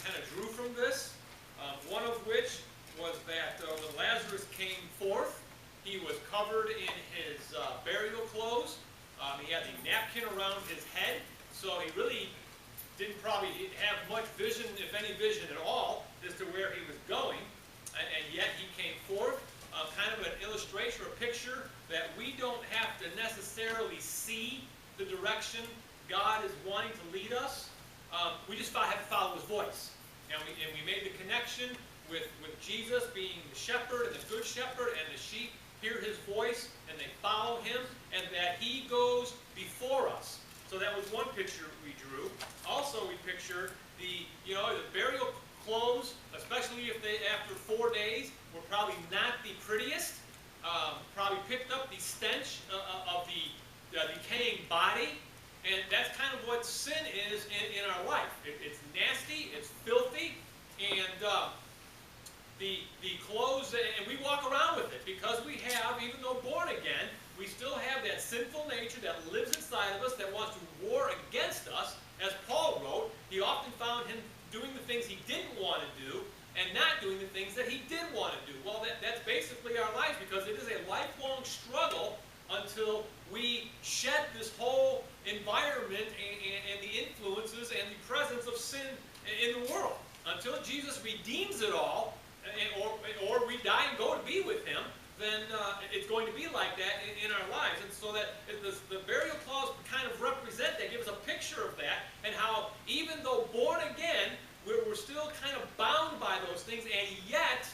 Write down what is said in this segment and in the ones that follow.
kind of drew from this. One of which was that when Lazarus came forth, he was covered in his burial clothes. He had the napkin around his head, so he really didn't probably have much vision, if any vision at all, as to where he was going. And yet he came forth, kind of an illustration or picture that we don't have to necessarily see the direction God is wanting to lead us. We just have to follow his voice. And we made the connection with Jesus being the shepherd and the good shepherd, and the sheep hear his voice and they follow him, and that he goes before us. So that was one picture we drew. Also, we pictured the burial clothes, especially if they, after 4 days, were probably not the prettiest. Probably picked up the stench of the decaying body. And that's kind of what sin is in our life. It's nasty, it's filthy, and the clothes, and we walk around with it because we have, even though born again, we still have that sinful nature that lives inside of us that wants to war against us. As Paul wrote, he often found him doing the things he didn't want to do and not doing the things that he did want to do. Well, that's basically our lives, because it is a lifelong struggle until we shed this whole environment and the influences and the presence of sin in the world. Until Jesus redeems it all, or we die and go to be with him, then it's going to be like that in our lives. And so that the burial clothes kind of represent that, give us a picture of that, and how even though born again, we're still kind of bound by those things, and yet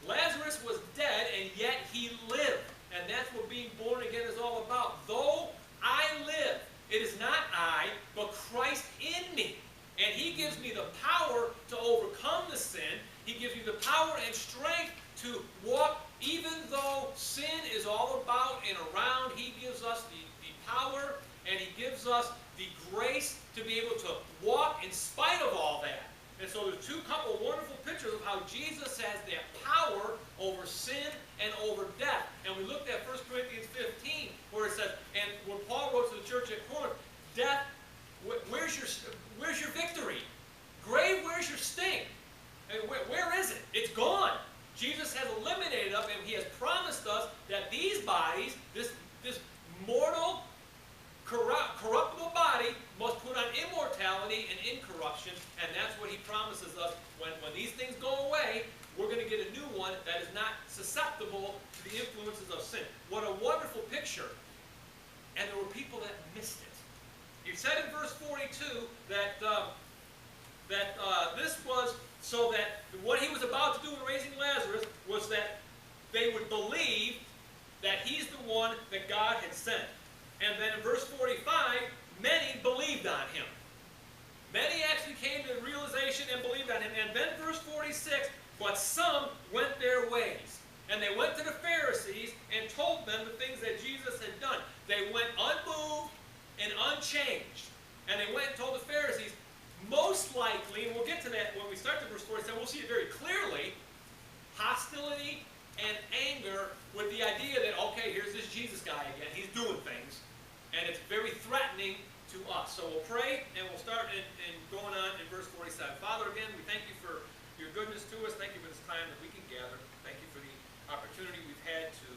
Lazarus was dead, and yet he lived. And that's what being born again is all about. Though I live, it is not I, but Christ in me. And he gives me the power to overcome the sin. He gives me the power and strength to walk, even though sin is all about and around. He gives us the power, and he gives us the grace to be able to walk in spite of all that. And so there's couple wonderful pictures of how Jesus has that power over sin and over death. And we looked at 1 Corinthians 15, where it says, and when Paul wrote to the church at Corinth, death, where's your victory? Grave, where's your sting? Where is it? It's gone. Jesus has eliminated us, and he has promised us that these bodies, this mortal, corruptible body, must put on immortality and incorruption, and that's what he promises us. When these things go away, we're going to get a new one that is not susceptible to the influences of sin. What a wonderful picture. And there were people that missed it. He said in verse 42 that this was so that what he was about to do in raising Lazarus was that they would believe that he's the one that God had sent. And then in verse 45, many believed on him. Many actually came to the realization and believed on him. And then verse 46, but some went their ways. And they went to the Pharisees and told them the things that Jesus had done. They went unmoved and unchanged. And they went and told the Pharisees, most likely, and we'll get to that when we start to verse 47, we'll see it very clearly, hostility and anger with the idea that, okay, here's this Jesus guy again. He's doing things. And it's very threatening to us. So we'll pray, and we'll start in going on in verse 47. Father, again, we thank you for your goodness to us. Thank you for this time that we can gather. Thank you for the opportunity we've had to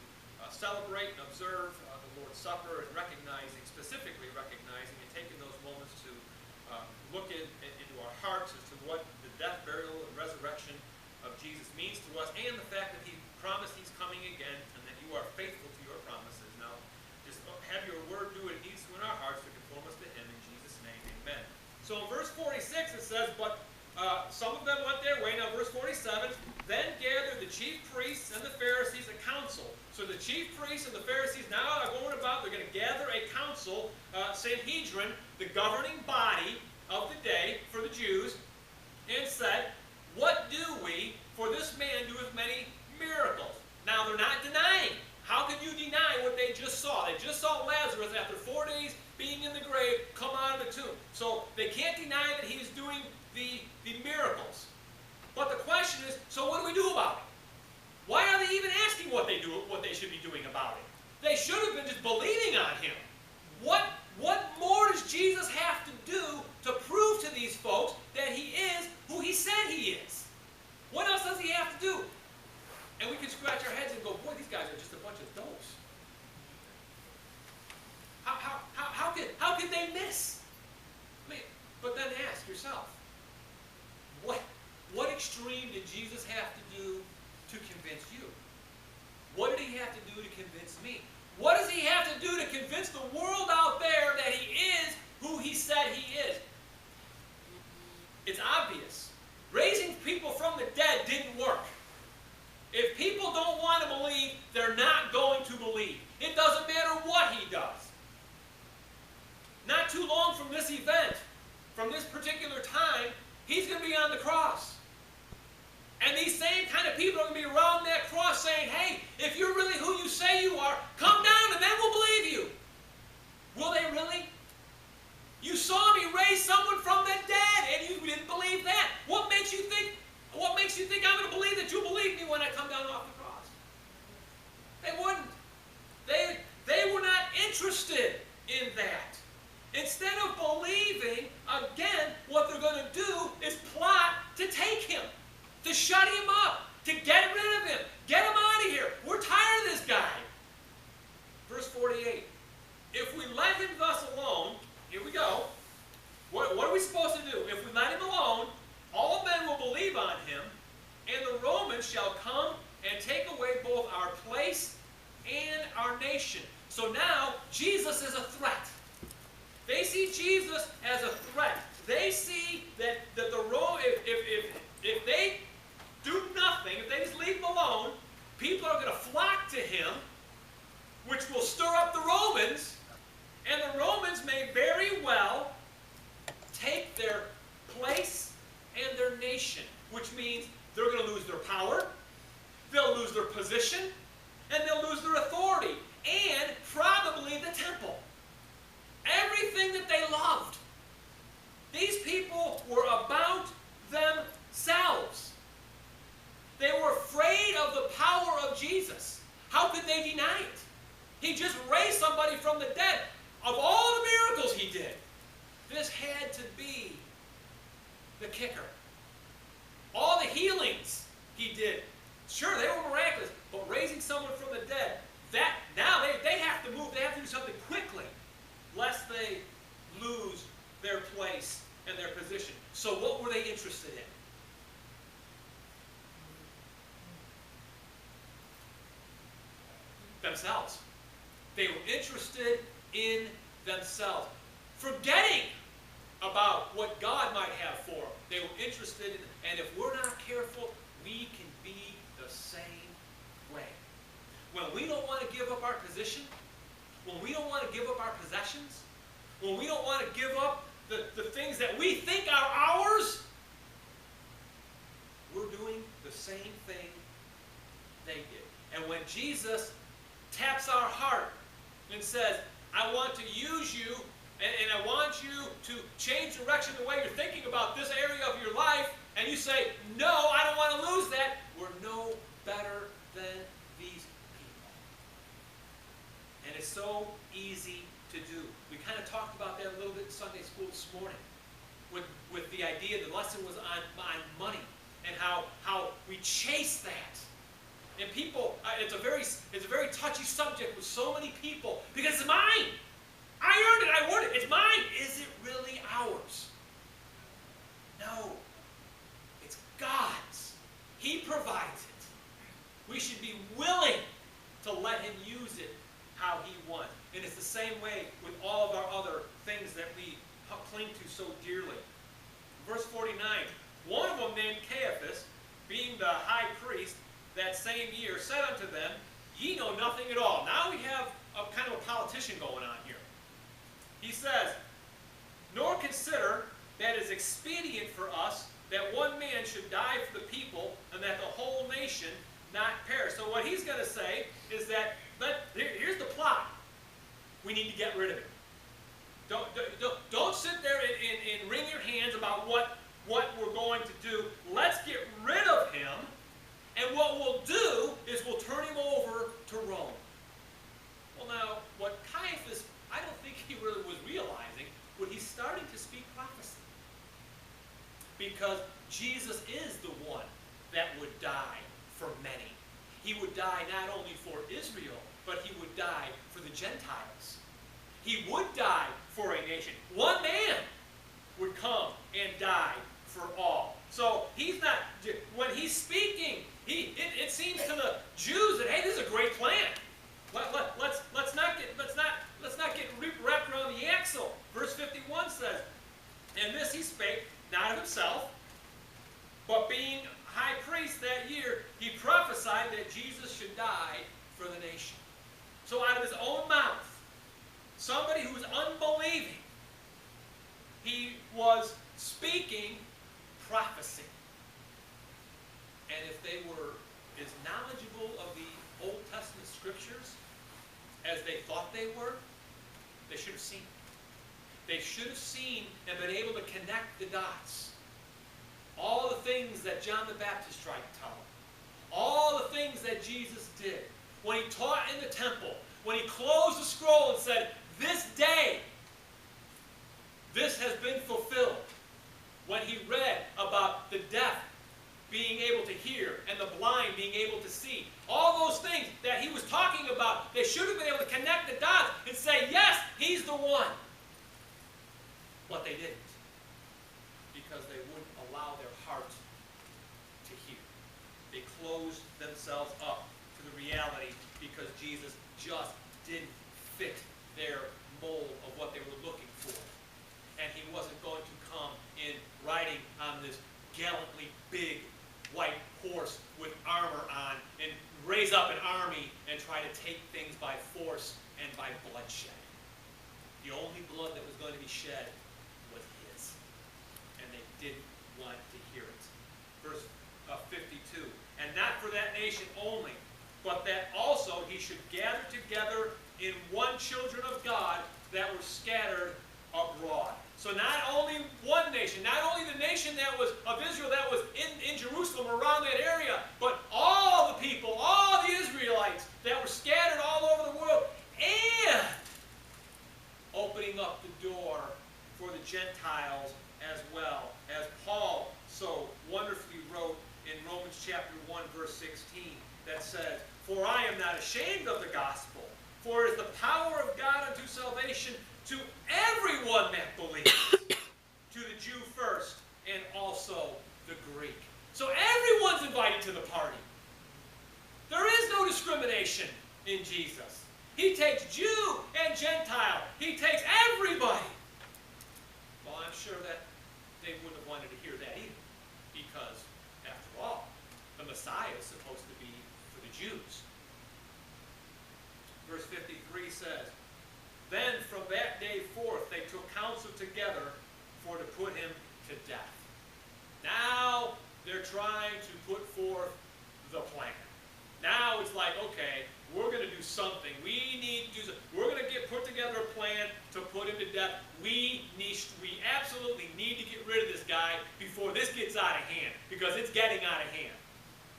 celebrate and observe the Lord's Supper, and specifically recognizing and taking those moments to look into our hearts as to what the death, burial, and resurrection of Jesus means to us, and the fact that he promised he's coming again, and that you are faithful to your promises. Now, just have your word do what it needs to in our hearts to conform us to him. In Jesus' name, amen. So in verse 46 it says, but some of them went their way. Now verse 47, then gathered the chief priests and the Pharisees a council. So the chief priests and the Pharisees now are going about, they're going to gather a council, Sanhedrin, the governing body of the day for the Jews, and said, what do we, for this man doeth many miracles? Now they're not denying. How can you deny what they just saw? They just saw Lazarus after 4 days being in the grave come out of the tomb. So they can't deny that he is doing the miracles. But the question is, so what do we do about it? Why are they even asking what they should be doing about it? They should have been just believing on him. What more does Jesus have to do to prove to these folks that extreme did Jesus have to do to convince you? What did he have to do to convince me? What does he have to do to convince the world out there that he is who he said he is? It's obvious. Raising people from the dead didn't work. If people don't want to believe, they're not going to believe. It doesn't matter what he does. Not too long from this event, from this particular time, he's going to be on the cross. And these same kind of people are going to be around that cross saying, hey, if you're really who you say you are, come down and then we'll believe you. Will they really? You saw me raise someone from the dead and you didn't believe that. What makes you think I'm going to believe that you'll believe me when I come down off the cross? They wouldn't. They were not interested in that. Instead of believing, again, what they're going to do is plot to take him, to shut him up, to get rid of him, get him out of here. We're tired of this guy. Verse 48. If we let him thus alone, here we go. What are we supposed to do? If we let him alone, all men will believe on him, and the Romans shall come and take away both our place and our nation. So now, Jesus is a threat. They see Jesus as a threat. They see that the if they do nothing, if they just leave him alone, people are going to flock to him, which will stir up the Romans, and the Romans may very well take their place and their nation, which means they're going to lose their power, they'll lose their position, and they'll lose their authority, and probably the temple. Everything that they loved. These people were about themselves. They were afraid of the power of Jesus. How could they deny it? He just raised somebody from the dead. Of all the miracles he did, this had to be the kicker. All the healings he did, sure, they were miraculous, but raising someone from the dead, that now they have to move, they have to do something quickly, lest they lose their place and their position. So what were they interested in? Themselves. They were interested in themselves, forgetting about what God might have for them. They were interested in, and if we're not careful, we can be the same way. When we don't want to give up our position, when we don't want to give up our possessions, when we don't want to give up the things that we think are ours, we're doing the same thing they did. And when Jesus taps our heart and says, I want to use you, and I want you to change direction the way you're thinking about this area of your life, and you say, no, I don't want to lose that, we're no better than these people. And it's so easy to do. We kind of talked about that a little bit in Sunday school this morning with the idea, the lesson was on money and how we chase that. And people, it's a very touchy subject with so many people because it's mine. I earned it, I won it, it's mine. Is it really ours? No. It's God's. He provides it. We should be willing to let him use it how he wants. And it's the same way with all of our other things that we cling to so dearly. Verse 49, one of them named Caiaphas, being the high priest, that same year said unto them, ye know nothing at all. Now we have a kind of a politician going on here. He says, nor consider that it is expedient for us that one man should die for the people, and that the whole nation not perish. So what he's going to say is that, here's the plot. We need to get rid of him. Don't sit there and wring your hands about what we're going to do. Let's get rid of him, and what we'll do is we'll turn him over to Rome. Well now, what Caiaphas, I don't think he really was realizing, when he's starting to speak prophecy. Because Jesus is the one that would die for many. He would die not only for Israel, but he would die for the Gentiles. He would die for a nation. One man would come and die for all. So he's not, when he's speaking, it seems to the Jews that, hey, this is a great plan. Let's not get wrapped around the axle. Verse 51 says, and this he spake not of himself, but being high priest that year, he prophesied that Jesus should die for the nation. So out of his own mouth, somebody who was unbelieving, he was speaking prophecy. And if they were as knowledgeable of the Old Testament scriptures as they thought they were, they should have seen it. They should have seen and been able to connect the dots. All the things that John the Baptist tried to tell them. All the things that Jesus did. When he taught in the temple. When he closed the scroll and said, this day, this has been fulfilled. When he read about the deaf being able to hear and the blind being able to see. All those things that he was talking about, they should have been able to connect the dots and say, yes, he's the one. But they didn't. Because they wouldn't allow their hearts to hear. They closed themselves up to the reality because Jesus just didn't fit their mold of what they were looking for. And he wasn't going to come in riding on this gallantly big white horse with armor on and raise up an army and try to take things by force and by bloodshed. The only blood that was going to be shed was his. And they didn't want to hear it. Verse 52. And not for that nation only, but that also he should gather together in one children of God that were scattered abroad. So not only one nation, not only the nation that was of Israel that was in Jerusalem around that area, but all the people, all the Israelites that were scattered all over the world, and opening up the door for the Gentiles as well, as Paul so wonderfully wrote in Romans chapter 1, verse 16, that says, for I am not ashamed of the gospel, for it is the power of God unto salvation to everyone that believes, to the Jew first, and also the Greek. So everyone's invited to the party. There is no discrimination in Jesus. He takes Jew and Gentile. He takes everybody. Well, I'm sure that they wouldn't have wanted to hear that either, because, after all, the Messiah is supposed to be for the Jews. Verse 53 says, then from that day forth they took counsel together for to put him to death. Now they're trying to put forth the plan. Now it's like, okay, we're going to do something. We need to do something. We're going to put together a plan to put him to death. We absolutely need to get rid of this guy before this gets out of hand, because it's getting out of hand.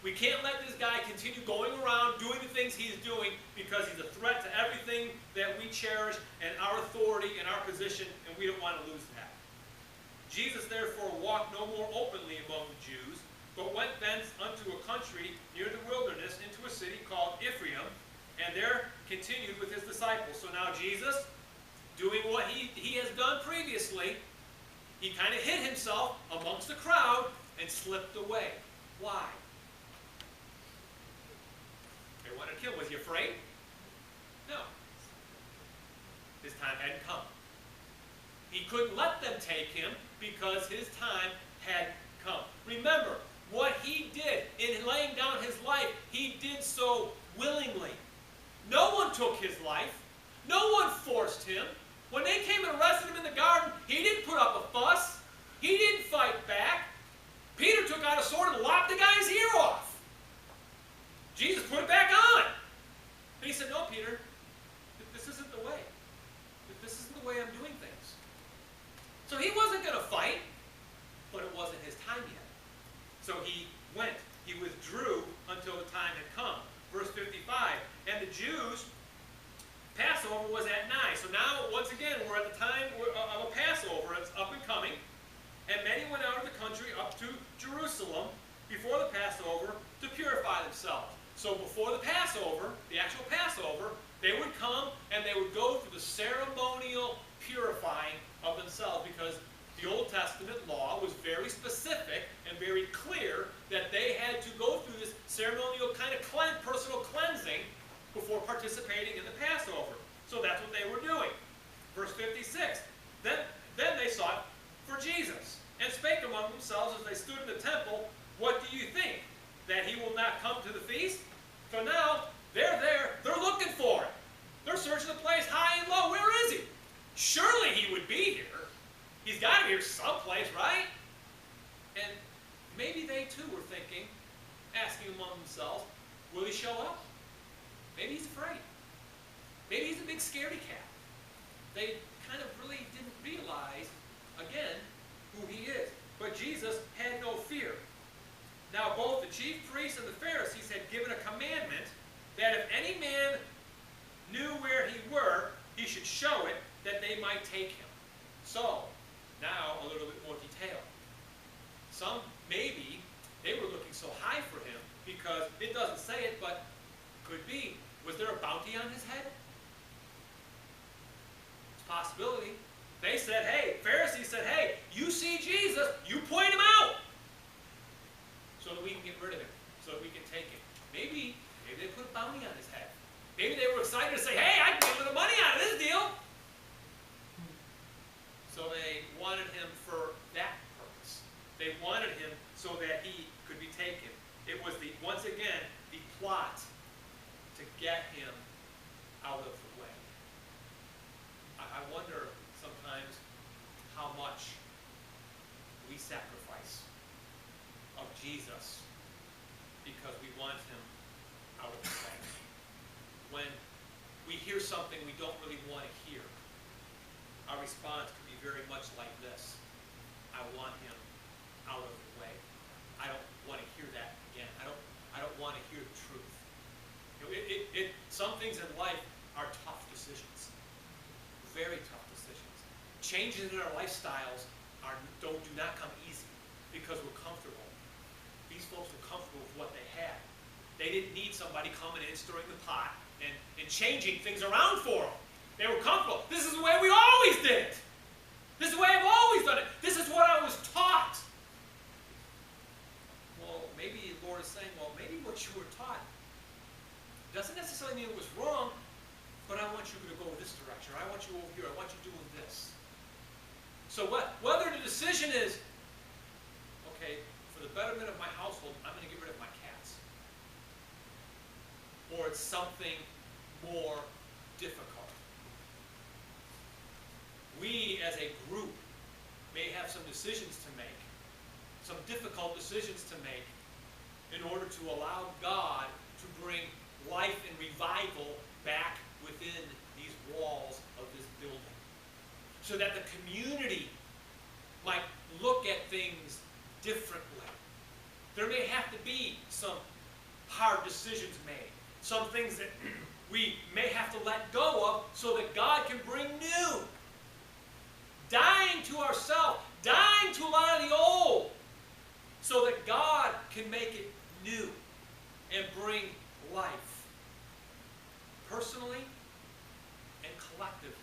We can't let this guy continue going around doing the things he's doing, because he's a threat to everything that we cherish and our authority and our position, and we don't want to lose that. Jesus therefore walked no more openly among the Jews, but went thence unto a country near the wilderness into a city called Ephraim, and there continued with his disciples. So now Jesus, doing what he has done previously, he kind of hid himself amongst the crowd and slipped away. Why? They wanted to kill him. Was he afraid? No. His time hadn't come. He couldn't let them take him because his time had come. Remember, what he did in laying down his life, he did so willingly. No one took his life. No one forced him. When they came and arrested him in the garden, he didn't put up a fuss. He didn't fight back. Peter took out a sword and lopped the guy's ear off. Jesus put it back on. And he said, no, Peter, this isn't the way. This isn't the way I'm doing things. So he wasn't going to fight, but it wasn't his time yet. So he went. He withdrew until the time had come. Verse 55, and the Jews, Passover was at nigh. So now, once again, we're at the time of a Passover. It's up and coming. And many went out of the country up to Jerusalem before the Passover to purify themselves. So before the Passover, the actual Passover, they would come and they would go through the ceremonial purifying of themselves, because the Old Testament law was very specific and very participating in the Passover. So that's what they were doing. Verse 56, then they sought for Jesus, and spake among themselves as they stood in the temple, what do you think? That he will not come to the feast? So now, they're there, they're looking for him. They're searching the place high and low. Where is he? Surely he would be here. He's got to be here someplace, right? And maybe they too were thinking, asking among themselves, will he show up? Maybe he's afraid. Maybe he's a big scaredy cat. They kind of really didn't realize, again, who he is. But Jesus had no fear. Now both the chief priests and the Pharisees had given a commandment that if any man knew where he were, he should show it, that they might take him. So, now a little bit more detail. Some, maybe, they were looking so high for him because it doesn't say it, but could be. Was there a bounty on his head? It's a possibility. They said, hey, Pharisees said, hey, you see Jesus, you point him out so that we can get rid of him, so that we can take him. Maybe they put a bounty on his head. Maybe they were excited to say, hey, I can get a little money out of this deal. So they wanted him for that purpose. They wanted him so that he could be taken. It was, once again, the plot to get him out of the way. I wonder sometimes how much we sacrifice of Jesus because we want him out of the way. When we hear something we don't really want to hear, our response could be very much like this. I want him out of the way. I don't want to hear that again. I don't want to hear the truth. You know, some things in life are tough decisions. Very tough decisions. Changes in our lifestyles do not come easy because we're comfortable. These folks were comfortable with what they had. They didn't need somebody coming in, stirring the pot, and changing things around for them. They were comfortable. This is the way we always did it. This is the way I've always done it. This is what I was taught. Well, maybe the Lord is saying, well, maybe what you were taught doesn't necessarily mean it was wrong, but I want you to go this direction. Or I want you over here. I want you doing this. So whether the decision is, okay, for the betterment of my household, I'm going to get rid of my cats. Or it's something more difficult. We as a group may have some decisions to make, some difficult decisions to make in order to allow God to bring life and revival back within these walls of this building. So that the community might look at things differently. There may have to be some hard decisions made. Some things that we may have to let go of so that God can bring new. Dying to ourselves, dying to a lot of the old, so that God can make it new and bring life, personally and collectively.